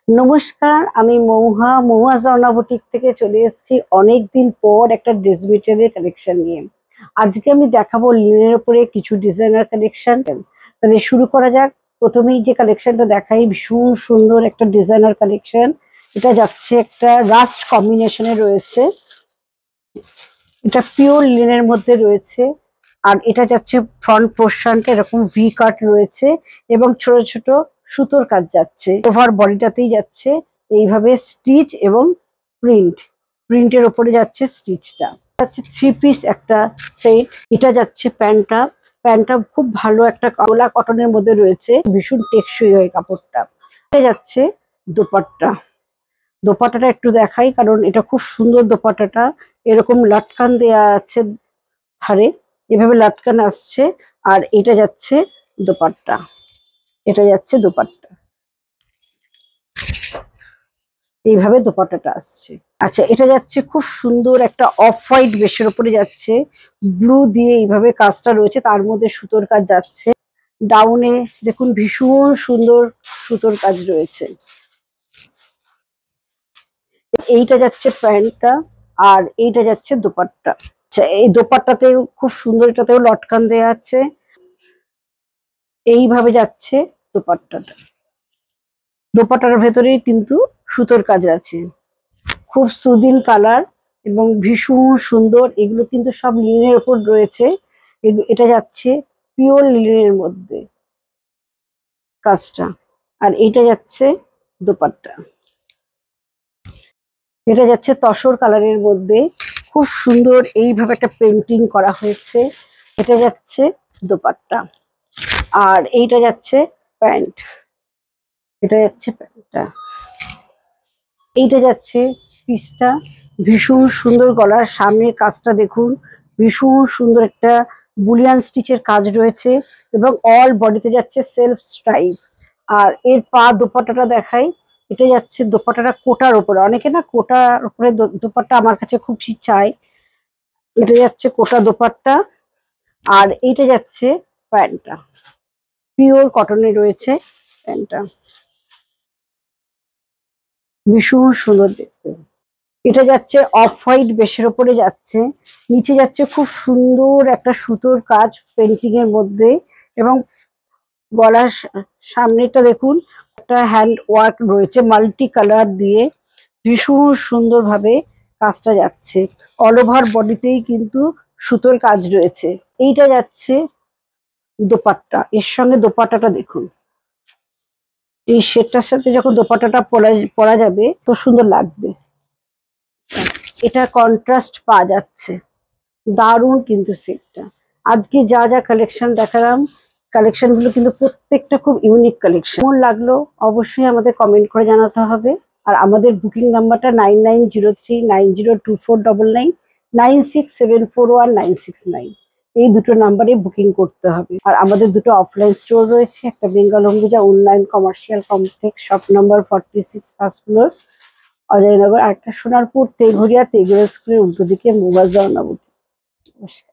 নমস্কার, আমি মহুয়া ঝর্ণা বুটিক থেকে চলে এসেছি অনেকদিন পর একটা ড্রেস মেটেরিয়ালের কালেকশন নিয়ে। আজকে আমি দেখাবো লিনেনের উপরে কিছু ডিজাইনার কালেকশন। তাহলে শুরু করা যাক। প্রথমেই যে কালেকশনটা দেখাই ভীষণ সুন্দর একটা ডিজাইনার কালেকশন। এটা যাচ্ছে একটা রাস্ট কম্বিনেশনে রয়েছে, এটা পিওর লিনেনের মধ্যে রয়েছে। আর এটা যাচ্ছে ফ্রন্ট পোর্শনটা এরকম ভি কাট রয়েছে এবং ছোট ছোট সুতোর কাজ যাচ্ছে, ওভার বডিটাতেই যাচ্ছে এইভাবে স্টিচ এবং প্রিন্টের ওপরে যাচ্ছে স্টিচটা। যাচ্ছে থ্রি পিস একটা সেট। এটা যাচ্ছে প্যান্টটা খুব ভালো একটা কলা কটনের মধ্যে রয়েছে, ভীষণ টেকসই হয় কাপড়টা। এটা যাচ্ছে দোপাট্টাটা একটু দেখাই, কারণ এটা খুব সুন্দর। দোপাট্টাটা এরকম লটকান দেয়া আছে ধারে, এভাবে লটকান আসছে। আর এটা যাচ্ছে দোপাট্টা, এইভাবে দোপাট্টাটা আসছে। আচ্ছা, এটা যাচ্ছে খুব সুন্দর একটা অফ হোয়াইট বেসের উপরে যাচ্ছে, ব্লু দিয়ে এইভাবে কাজটা রয়েছে, তার মধ্যে সুতোর কাজ যাচ্ছে। ডাউনে দেখুন ভীষণ সুন্দর সুতোর কাজ রয়েছে। এইটা যাচ্ছে প্যান্টটা, আর এইটা যাচ্ছে দোপাট্টা। আচ্ছা, এই দোপাট্টাতেও খুব সুন্দর, এটাতেও লটকান দেওয়া আছে। এইভাবে যাচ্ছে দোপাট্টার ভেতরেই কিন্তু সুতোর কাজ আছে। খুব সুদিন কালার এবং ভীষণ সুন্দর। এগুলো কিন্তু সব লিনেনের উপর রয়েছে। এটা যাচ্ছে পিওর লিনেনের মধ্যে কাজটা। আর এটা যাচ্ছে দোপাট্টা, এটা যাচ্ছে তসর কালারের মধ্যে, খুব সুন্দর এইভাবে একটা পেন্টিং করা হয়েছে। এটা যাচ্ছে দোপাট্টা, আর এইটা যাচ্ছে প্যান্ট, প্যান্টটা। এইটা যাচ্ছে পিসটা, ভীষণ সুন্দর। গলার সামনের কাজটা দেখুন, ভীষণ সুন্দর একটা বুলিয়ান স্টিচের কাজ রয়েছে এবং অল বডিতে যাচ্ছে সেলফ স্ট্রাইপ। আর এর দোপাট্টাটা দেখাই। এটা যাচ্ছে দোপাট্টাটা কোটার উপরে, অনেকে না কোটার উপরে দোপাট্টা আমার কাছে খুব চাই। এটা যাচ্ছে কোটা দোপাট্টা, আর এইটা যাচ্ছে প্যান্টটা, পিওর কটনে রয়েছে প্যান্টটা, ভীষণ সুন্দর দেখতে। এটা যাচ্ছে অফ হোয়াইট বেসের ওপরে যাচ্ছে, নিচে যাচ্ছে খুব সুন্দর একটা সুতোর কাজ পেন্টিং এর মধ্যে। এবং গলার সামনেটা দেখুন একটা হ্যান্ড ওয়ার্ক রয়েছে মাল্টি কালার দিয়ে, ভীষণ সুন্দর ভাবে কাজটা যাচ্ছে। অল ওভার বডিতেই কিন্তু সুতোর কাজ রয়েছে। এইটা যাচ্ছে দোপাট্টা, এর সঙ্গে দোপাট্টাটা দেখুন। এই সেটটার সাথে যখন দোপাট্টাটা পরা যাবে তো সুন্দর লাগবে। এটা কন্ট্রাস্ট পাওয়া যাচ্ছে, দারুণ কিন্তু সেটটা। আজকে যা যা কালেকশন দেখালাম, কালেকশন গুলো কিন্তু প্রত্যেকটা খুব ইউনিক কালেকশন। কেমন লাগলো অবশ্যই আমাদের কমেন্ট করে জানাতে হবে। আর আমাদের বুকিং নাম্বারটা 9903902499, 96741969। এই দুটো নাম্বারে বুকিং করতে হবে। আর আমাদের দুটো অফলাইন স্টোর রয়েছে, একটা Bengal Ambuja Unnayan commercial complex, shop number 46, first floor, Ajoynagar. আর একটা সোনারপুর তেঘরিয়া স্কুলের উল্টো দিকে মহুয়া ঝর্ণা বুটিক। নমস্কার।